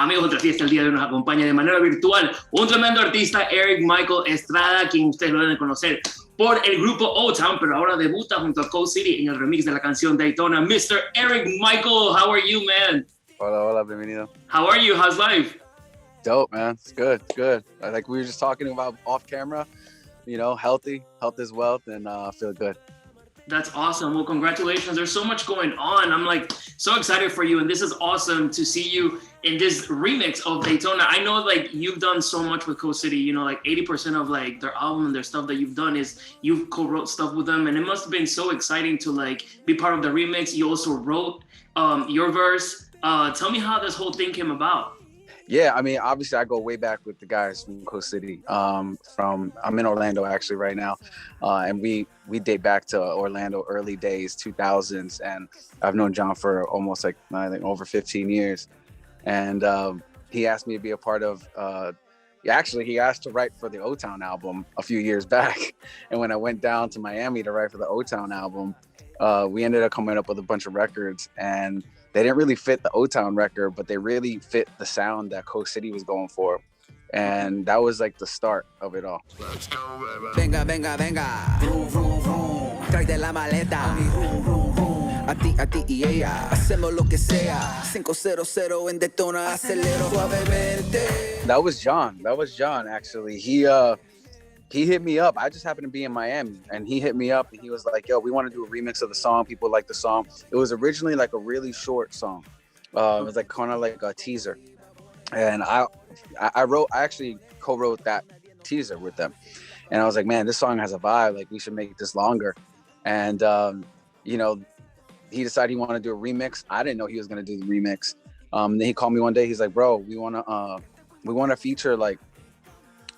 Amigos, otra fiesta el día de hoy nos acompaña de manera virtual un tremendo artista, Erik-Michael Estrada, quien ustedes lo deben conocer por el grupo OTOWN, pero ahora debuta junto a COASTCITY en el remix de la canción Daytona. Mr. Erik-Michael, how are you, man? Hola, hola, bienvenido. How are you? How's life? Dope, man. It's good, it's good. Like we were just talking about off camera, you know, health is wealth, and I feel good. That's awesome. Well, congratulations. There's so much going on. I'm like so excited for you. And this is awesome to see you in this remix of Daytona. I know like you've done so much with COASTCITY, you know, like 80% of like their album and their stuff that you've done is you've co-wrote stuff with them. And it must have been so exciting to like be part of the remix. You also wrote your verse. Tell me how this whole thing came about. Yeah, I mean, obviously I go way back with the guys from COASTCITY. I'm in Orlando actually right now, and we date back to Orlando early days, 2000s, and I've known John for almost like I think over 15 years, and he asked me to be a part of. Actually, he asked to write for the OTOWN album a few years back, and when I went down to Miami to write for the OTOWN album, we ended up coming up with a bunch of records, and they didn't really fit the OTOWN record, but they really fit the sound that COASTCITY was going for. And that was like the start of it all. Venga, venga, venga. Vroom, vroom, vroom. Tráete la maleta. Vroom, vroom, vroom. A ti y ella. Hacemos lo que sea. 500 en Daytona. Acelero suavemente. That was John, actually. He hit me up. I just happened to be in Miami, and he hit me up and he was like, yo, we want to do a remix of the song. People like the song. It was originally like a really short song. It was like kind of like a teaser. And I actually co-wrote that teaser with them. And I was like, man, this song has a vibe. Like we should make this longer. And, you know, he decided he wanted to do a remix. I didn't know he was going to do the remix. Then he called me one day. He's like, bro, we want to feature like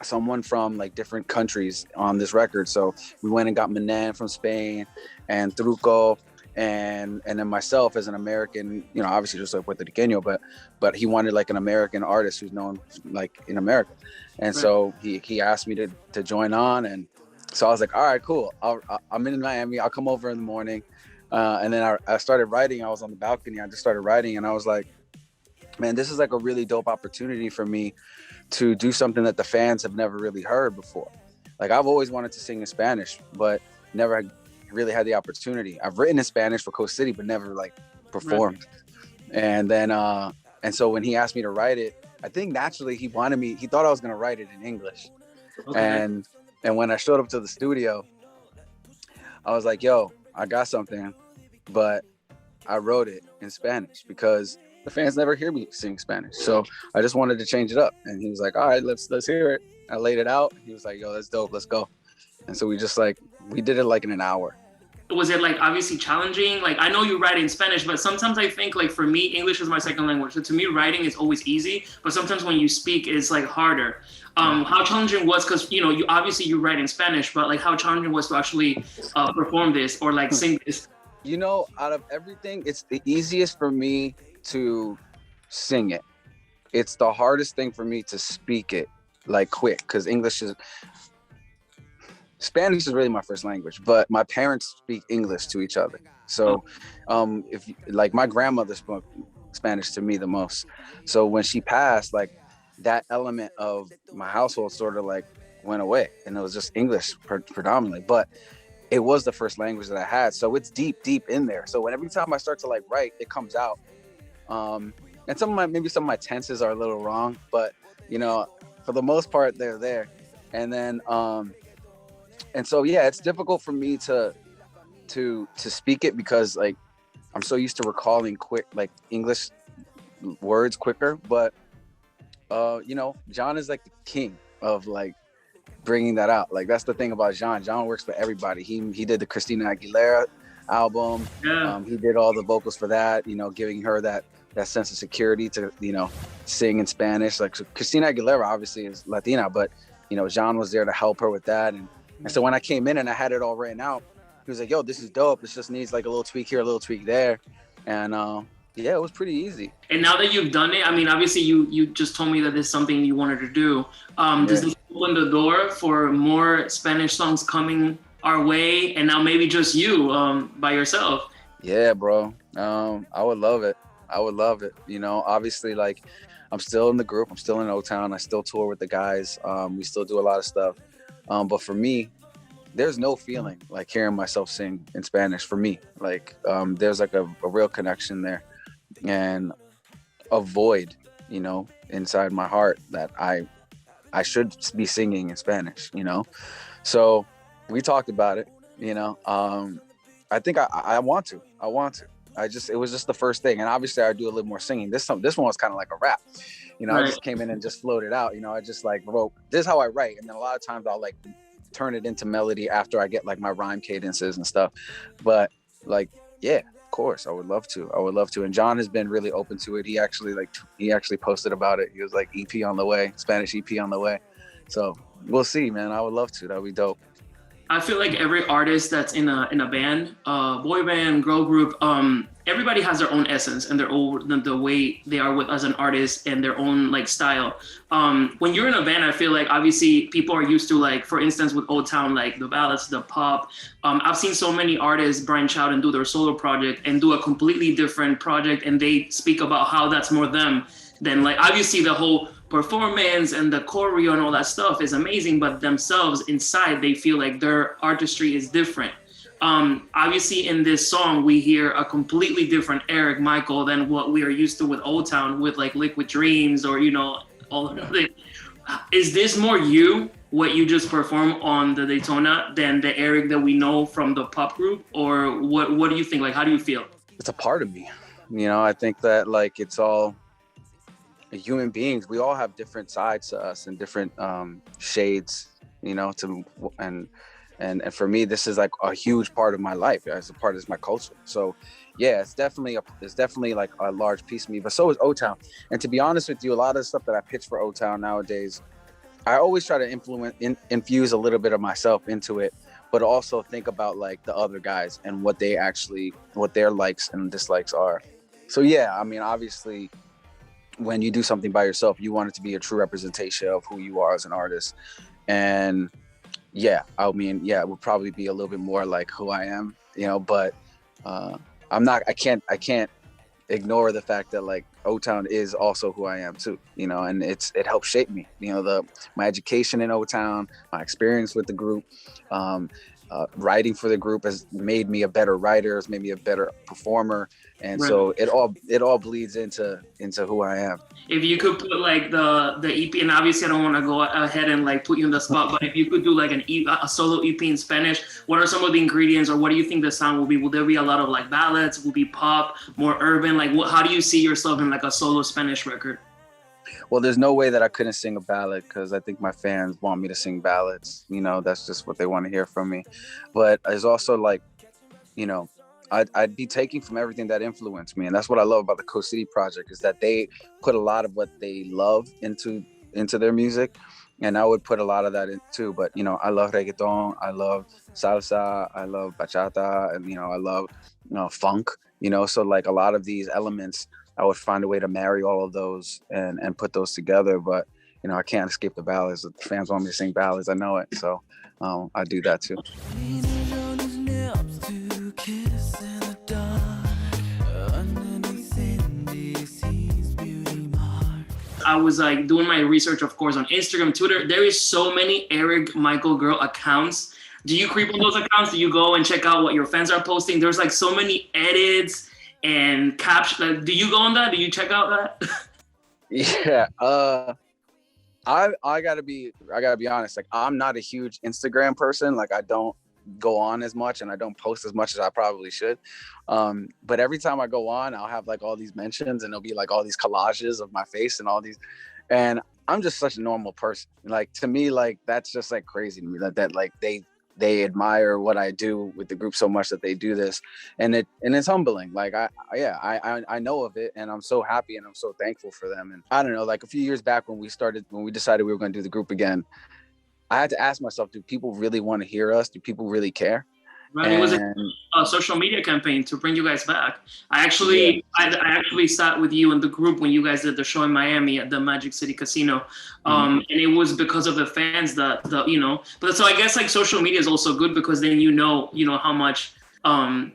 someone from like different countries on this record. So we went and got Manan from Spain and Truco and then myself as an American, you know, obviously just like Puerto Riqueño, but he wanted like an American artist who's known like in America. And so he asked me to join on. And so I was like, all right, cool. I'm in Miami. I'll come over in the morning. And then I started writing. I was on the balcony. I just started writing and I was like, man, this is like a really dope opportunity for me to do something that the fans have never really heard before. Like I've always wanted to sing in Spanish, but never really had the opportunity. I've written in Spanish for COASTCITY, but never like performed. Right. And then, and so when he asked me to write it, I think naturally he thought I was gonna write it in English. Okay. And when I showed up to the studio, I was like, yo, I got something, but I wrote it in Spanish because the fans never hear me sing Spanish. So I just wanted to change it up. And he was like, all right, let's hear it. I laid it out. He was like, yo, that's dope. Let's go. And so we did it like in an hour. Was it like obviously challenging? Like I know you write in Spanish, but sometimes I think like for me, English is my second language. So to me, writing is always easy, but sometimes when you speak, it's like harder. How challenging was, because you know, you write in Spanish, but like how challenging was to actually perform this or like sing this? You know, out of everything, it's the easiest for me to sing it. It's the hardest thing for me to speak it like quick, because Spanish is really my first language, but my parents speak English to each other. So if like my grandmother spoke Spanish to me the most. So when she passed, like that element of my household sort of like went away and it was just English predominantly, but it was the first language that I had. So it's deep in there. So every time I start to like write, it comes out. And maybe some of my tenses are a little wrong, but you know, for the most part, they're there. And then, and so, yeah, it's difficult for me to speak it because like, I'm so used to recalling quick, like English words quicker, but, you know, John is like the king of like bringing that out. Like, that's the thing about John. John works for everybody. He did the Christina Aguilera album. Yeah. He did all the vocals for that, you know, giving her that sense of security to, you know, sing in Spanish. Like, so Christina Aguilera obviously is Latina, but, you know, John was there to help her with that. And so when I came in and I had it all written out, he was like, yo, this is dope. This just needs like a little tweak here, a little tweak there. And yeah, it was pretty easy. And now that you've done it, I mean, obviously you just told me that this is something you wanted to do. Does this open the door for more Spanish songs coming our way? And now maybe just you by yourself? Yeah, bro. I would love it. You know, obviously, like, I'm still in the group. I'm still in OTOWN. I still tour with the guys. We still do a lot of stuff. But for me, there's no feeling like hearing myself sing in Spanish for me. Like there's like a real connection there, and a void, you know, inside my heart that I should be singing in Spanish, you know? So we talked about it, you know. I think I want to. It was just the first thing. And obviously I do a little more singing. This one was kind of like a rap, you know. Right. I just came in and just floated out, you know. I just like wrote, this is how I write. And then a lot of times I'll like turn it into melody after I get like my rhyme cadences and stuff. But like, yeah, of course, I would love to. And John has been really open to it. He actually posted about it. He was like, EP on the way, Spanish EP on the way. So we'll see, man. I would love to. That'd be dope. I feel like every artist that's in a band, boy band, girl group, everybody has their own essence and their own, the way they are with as an artist and their own like style. When you're in a band, I feel like obviously people are used to, like, for instance, with OTOWN, like the ballads, the pop. I've seen so many artists branch out and do their solo project and do a completely different project, and they speak about how that's more them than, like, obviously the whole performance and the choreo and all that stuff is amazing, but themselves inside, they feel like their artistry is different. Obviously in this song, we hear a completely different Erik-Michael than what we are used to with OTOWN, with like Liquid Dreams or, you know, all of it. Is this more you, what you just perform on the Daytona, than the Erik that we know from the pop group? Or what do you think? Like, how do you feel? It's a part of me. You know, I think that like it's all human beings. We all have different sides to us and different shades, you know, and for me, this is like a huge part of my life. It's my culture. So yeah, it's definitely like a large piece of me, but so is OTOWN. And to be honest with you, a lot of the stuff that I pitch for OTOWN nowadays, I always try to infuse a little bit of myself into it, but also think about like the other guys and what their likes and dislikes are. So yeah, I mean, obviously, when you do something by yourself, you want it to be a true representation of who you are as an artist. And yeah, I mean, yeah, it would probably be a little bit more like who I am, you know, but I can't ignore the fact that like OTOWN is also who I am too, you know, and it helped shape me, you know, my education in OTOWN, my experience with the group, writing for the group has made me a better writer, has made me a better performer. And right. So it all bleeds into who I am. If you could put like the EP, and obviously I don't want to go ahead and like put you in the spot, but if you could do like a solo EP in Spanish, what are some of the ingredients, or what do you think the sound will be? Will there be a lot of like ballads? Will it be pop, more urban? Like how do you see yourself in like a solo Spanish record? Well, there's no way that I couldn't sing a ballad, because I think my fans want me to sing ballads. You know, that's just what they want to hear from me. But there's also like, you know, I'd be taking from everything that influenced me. And that's what I love about the COASTCITY project, is that they put a lot of what they love into their music. And I would put a lot of that in too. But, you know, I love reggaeton, I love salsa, I love bachata, and, you know, I love, you know, funk, you know, so like a lot of these elements, I would find a way to marry all of those and put those together. But, you know, I can't escape the ballads. The fans want me to sing ballads. I know it. So I do that too. I was like doing my research, of course, on Instagram, Twitter. There is so many Erik-Michael girl accounts. Do you creep on those accounts? Do you go and check out what your fans are posting? There's like so many edits and caption. Like, do you go on that? Do you check out that? Yeah. I gotta be honest. Like, I'm not a huge Instagram person. Like, I don't go on as much and I don't post as much as I probably should. But every time I go on, I'll have like all these mentions, and there'll be like all these collages of my face and all these, and I'm just such a normal person. Like, to me, like, that's just like crazy to me that like they admire what I do with the group so much that they do this, and it's humbling. Like I know of it, and I'm so happy and I'm so thankful for them. And I don't know, like a few years back when we decided we were going to do the group again, I had to ask myself, do people really want to hear us? Do people really care? Right. It was a social media campaign to bring you guys back. I actually sat with you in the group when you guys did the show in Miami at the Magic City Casino. And it was because of the fans that you know, but so I guess like social media is also good, because then you know how much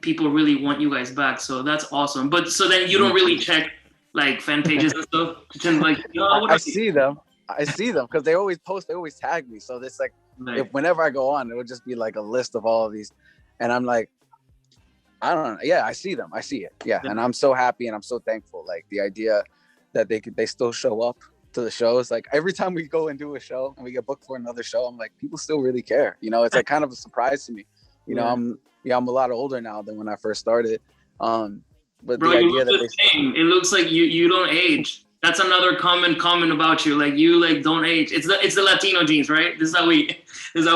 people really want you guys back. So that's awesome. But so then you don't really check like fan pages and stuff? Pretend like, what I see them. I see them because they always post, they always tag me. So it's like, if whenever I go on, it would just be like a list of all of these. And I'm like, I don't know. Yeah, I see them. I see it. Yeah. And I'm so happy and I'm so thankful. Like the idea that they still show up to the shows. Like every time we go and do a show and we get booked for another show, I'm like, people still really care. You know, it's like kind of a surprise to me. You know, I'm a lot older now than when I first started. But bro, the you idea look that the same. It looks like you don't age. That's another common comment about you. Like you like don't age. It's the Latino genes, right? This is how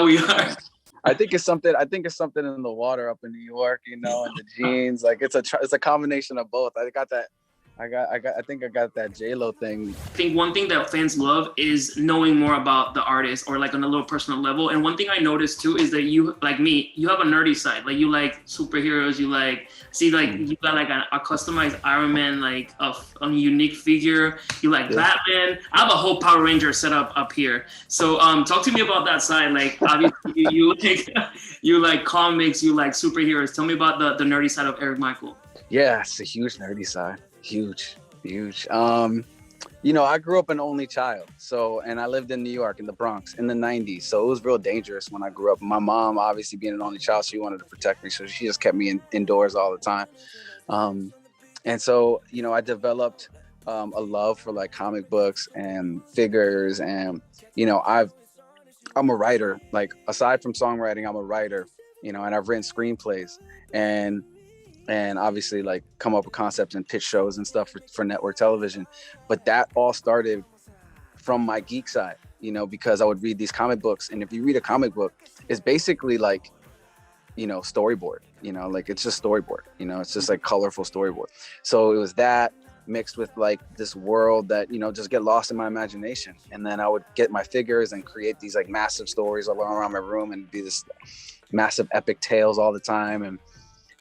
we are. I think it's something in the water up in New York, you know, and the genes. Like it's a combination of both. I think I got that J-Lo thing. I think one thing that fans love is knowing more about the artist or like on a little personal level. And one thing I noticed too is that you, like me, you have a nerdy side. Like you like superheroes, you like, you got like a customized Iron Man, like a unique figure. You like Batman. I have a whole Power Ranger setup up here. So talk to me about that side. Like obviously you like comics, you like superheroes. Tell me about the nerdy side of Erik-Michael. Yeah, it's a huge nerdy side. Huge. You know, I grew up an only child. And I lived in New York in the Bronx in the 90s. So it was real dangerous when I grew up. My mom, obviously being an only child, she wanted to protect me. So she just kept me indoors all the time. And so, you know, I developed a love for like comic books and figures. And, you know, I'm a writer. Like aside from songwriting, I'm a writer, you know, and I've written screenplays and obviously like come up with concepts and pitch shows and stuff for network television. But that all started from my geek side, you know, because I would read these comic books. And if you read a comic book, it's basically like, you know, storyboard, you know, like it's just storyboard, you know, it's just like colorful storyboard. So it was that mixed with like this world that, you know, just get lost in my imagination. And then I would get my figures and create these like massive stories all around my room and be this massive epic tales all the time. And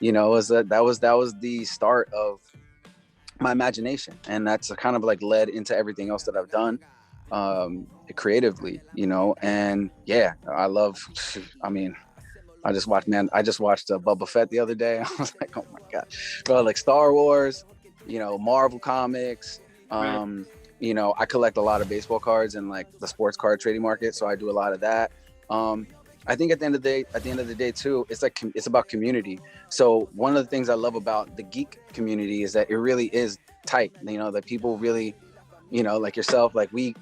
you know, that was the start of my imagination, and that's kind of like led into everything else that I've done creatively, you know. And yeah, I just watched Boba Fett the other day. I was like, oh my god, bro! Like Star Wars, you know, Marvel comics. You know, I collect a lot of baseball cards and like the sports card trading market, so I do a lot of that. I think at the end of the day too, it's like it's about community. So one of the things I love about the geek community is that it really is tight. You know, that people really, you know, like yourself, like we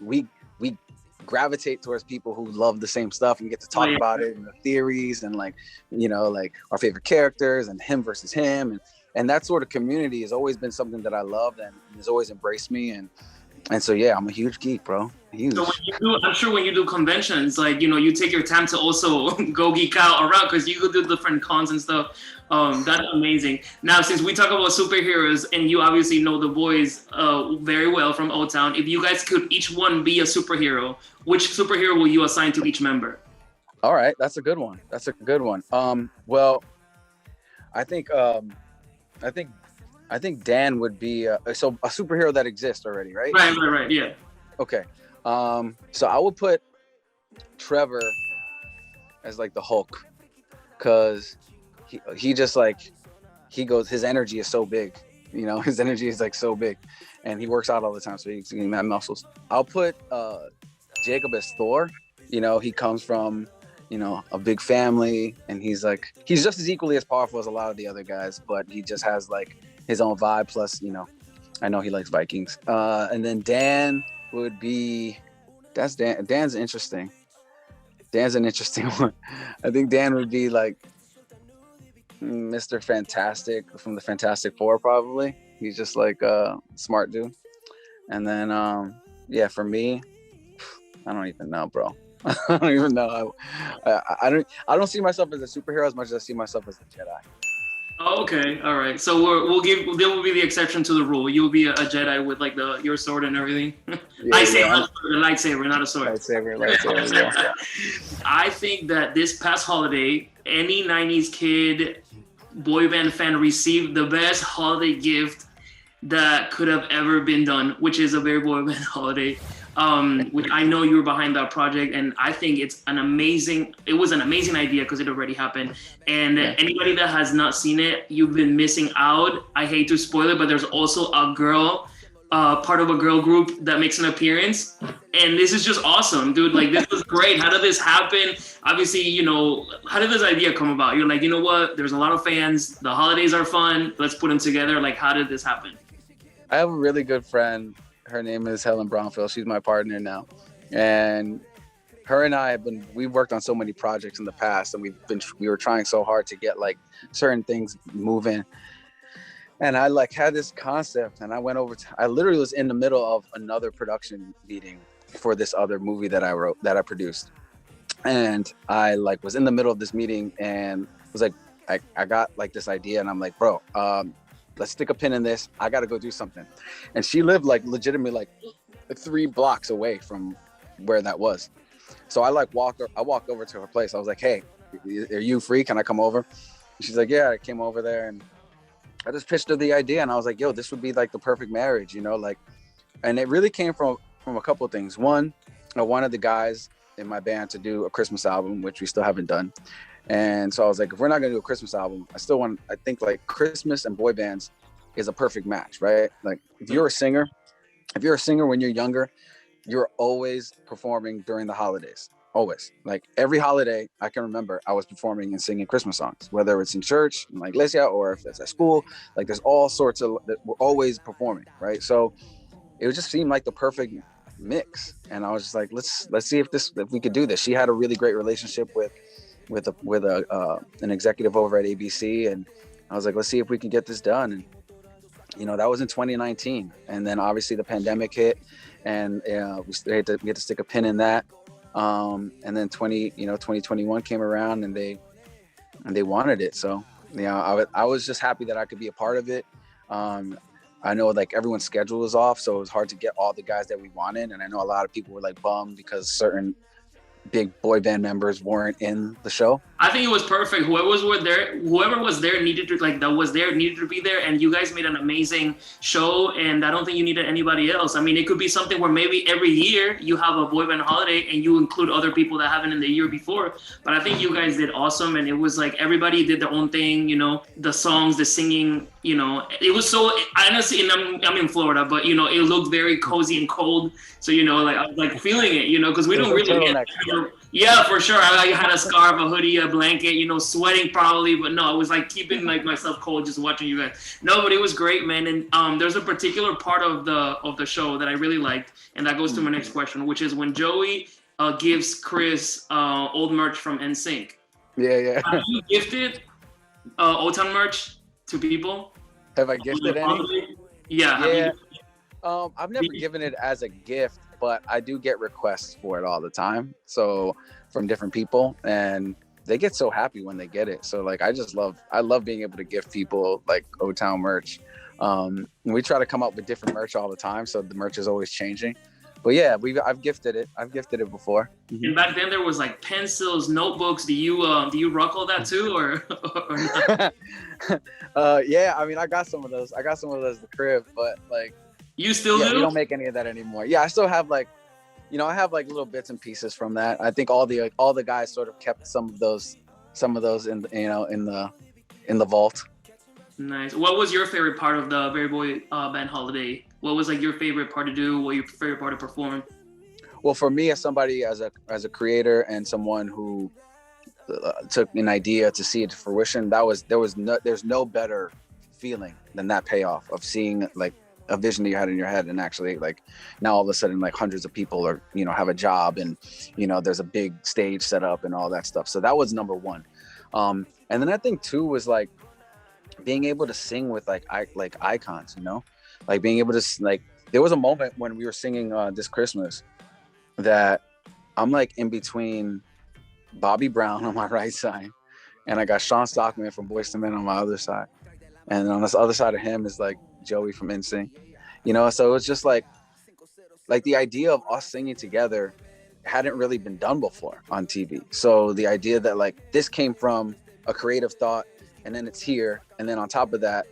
gravitate towards people who love the same stuff and get to talk about it and the theories and like, you know, like our favorite characters and him versus him and that sort of community has always been something that I loved and has always embraced me and so yeah, I'm a huge geek, bro. Huge. So I'm sure when you do conventions, like, you know, you take your time to also go geek out around because you go do different cons and stuff. That's amazing. Now, since we talk about superheroes and you obviously know the boys very well from OTOWN, if you guys could each one be a superhero, which superhero will you assign to each member? All right, that's a good one. Well, I think Dan would be a superhero that exists already, right? Right, yeah. Okay. So I would put Trevor as like the Hulk, because he just like his energy is so big, you know, his energy is like so big, and he works out all the time, so he's getting that muscles. I'll put Jacob as Thor. You know, he comes from, you know, a big family, and he's just as equally as powerful as a lot of the other guys, but he just has like his own vibe. Plus, you know, I know he likes Vikings. And then Dan would be, Dan's interesting. Dan's an interesting one. I think Dan would be like Mr. Fantastic from the Fantastic Four, probably. He's just like a smart dude. And then, yeah, for me, I don't even know, bro. I don't even know. I don't see myself as a superhero as much as I see myself as a Jedi. Oh, okay, all right. So there will be the exception to the rule. You'll be a Jedi with like your sword and everything. Lightsaber, not a sword. Lightsaber. Yeah. I think that this past holiday, any '90s kid, boy band fan received the best holiday gift that could have ever been done, which is a very boy band holiday. Which I know you were behind that project, and I think it was an amazing idea because it already happened. And anybody that has not seen it, you've been missing out. I hate to spoil it, but there's also a girl part of a girl group that makes an appearance. And this is just awesome, dude. Like, this was great. How did this happen? Obviously, you know, how did this idea come about? You're like, you know what? There's a lot of fans. The holidays are fun. Let's put them together. Like, how did this happen? I have a really good friend. Her name is Helen Bromfiel. She's my partner now. And her and I we've worked on so many projects in the past, and we were trying so hard to get like certain things moving. And I like had this concept, and I literally was in the middle of another production meeting for this other movie that I produced. And I like was in the middle of this meeting and was like, I got like this idea, and I'm like, bro, let's stick a pin in this. I got to go do something. And she lived like legitimately like 3 blocks away from where that was. So I walked over to her place. I was like, hey, are you free? Can I come over? And she's like, yeah. I came over there, and I just pitched her the idea, and I was like, yo, this would be like the perfect marriage, you know, like, and it really came from a couple of things. One, I wanted the guys in my band to do a Christmas album, which we still haven't done. And so I was like, if we're not going to do a Christmas album, I think like Christmas and boy bands is a perfect match, right? Like if you're a singer when you're younger, you're always performing during the holidays. Always. Like every holiday I can remember, I was performing and singing Christmas songs, whether it's in church, in la iglesia, or if it's at school. Like there's all sorts of, we're always performing, right? So it just seemed like the perfect mix. And I was just like, let's see if we could do this. She had a really great relationship with an executive over at ABC, and I was like, let's see if we can get this done. And you know, that was in 2019, and then obviously the pandemic hit, and we had to stick a pin in that. And then 2021 came around, and they wanted it. So, you know, I was just happy that I could be a part of it. I know like everyone's schedule was off, so it was hard to get all the guys that we wanted. And I know a lot of people were like bummed because certain big boy band members weren't in the show. I think it was perfect. Whoever was there needed to be there, and you guys made an amazing show, and I don't think you needed anybody else. I mean, it could be something where maybe every year you have a boy band holiday and you include other people that haven't in the year before, but I think you guys did awesome, and it was like everybody did their own thing, you know, the songs, the singing, you know, it was so, honestly, and I'm in Florida, but you know, it looked very cozy and cold, so you know, like I was like feeling it, you know, because we don't really get, yeah, for sure. I had a scarf, a hoodie, a blanket, you know, sweating probably, but no, it was like keeping like myself cold just watching you guys. No, but it was great, man. And there's a particular part of the show that I really liked, and that goes to my next question, which is when Joey gives Chris old merch from NSYNC. Yeah. Have you gifted OTOWN merch to people? Have I gifted any? Yeah. I've never given it as a gift, but I do get requests for it all the time. So from different people, and they get so happy when they get it. So like, I love being able to give people like OTOWN merch. We try to come up with different merch all the time, so the merch is always changing. But yeah, I've gifted it. I've gifted it before. Mm-hmm. And back then there was like pencils, notebooks. Do you rock all that too, or not? Yeah, I mean, I got some of those. at the crib, but like. You still do? We don't make any of that anymore. Yeah, I still have like, you know, I have like little bits and pieces from that. I think all the guys sort of kept some of those in, you know, in the vault. Nice. What was your favorite part of the Very Boy Band holiday? What was like your favorite part to do? What your favorite part to perform? Well, for me, as somebody as a creator and someone who took an idea to see it to fruition, there's no better feeling than that payoff of seeing like a vision that you had in your head, and actually like now all of a sudden like hundreds of people are, you know, have a job, and you know there's a big stage set up and all that stuff. So that was number one. And then I think two was like being able to sing with like icons, you know, like being able to like, there was a moment when we were singing this Christmas that I'm like in between Bobby Brown on my right side, and I got Sean Stockman from Boyz II Men on my other side, and on this other side of him is like Joey from NSYNC, you know. So it was just like the idea of us singing together hadn't really been done before on TV. So the idea that like this came from a creative thought, and then it's here, and then on top of that,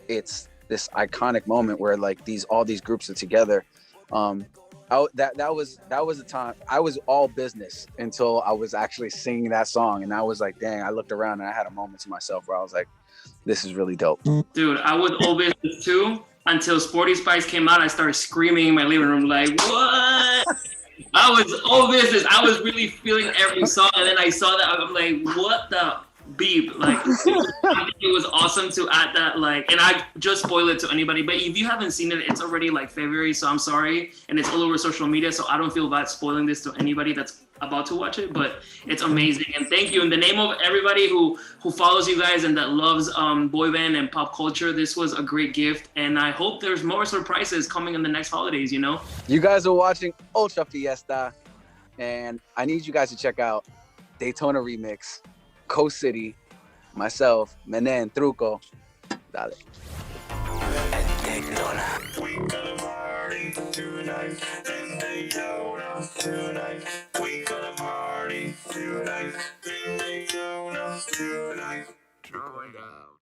it's this iconic moment where like all these groups are together. That was the time I was all business until I was actually singing that song, and I was like, dang, I looked around and I had a moment to myself where I was like, this is really dope. Dude, I was all business too. until Sporty Spice came out. I started screaming in my living room, like, what? I was all business. I was really feeling every song. And then I saw that. I'm like, what the beep? Like, I think it was awesome to add that. Like, and I just spoiled it to anybody. But if you haven't seen it, it's already like February. So I'm sorry. And it's all over social media. So I don't feel bad spoiling this to anybody that's about to watch it. But it's amazing. And thank you. In the name of everybody who follows you guys and that loves boy band and pop culture, this was a great gift. And I hope there's more surprises coming in the next holidays, you know? You guys are watching Ultra Fiesta, and I need you guys to check out Daytona Remix, COASTCITY, myself, Menen, Truco. Dale. We gonna party tonight in Daytona tonight. We gonna party tonight in Daytona tonight.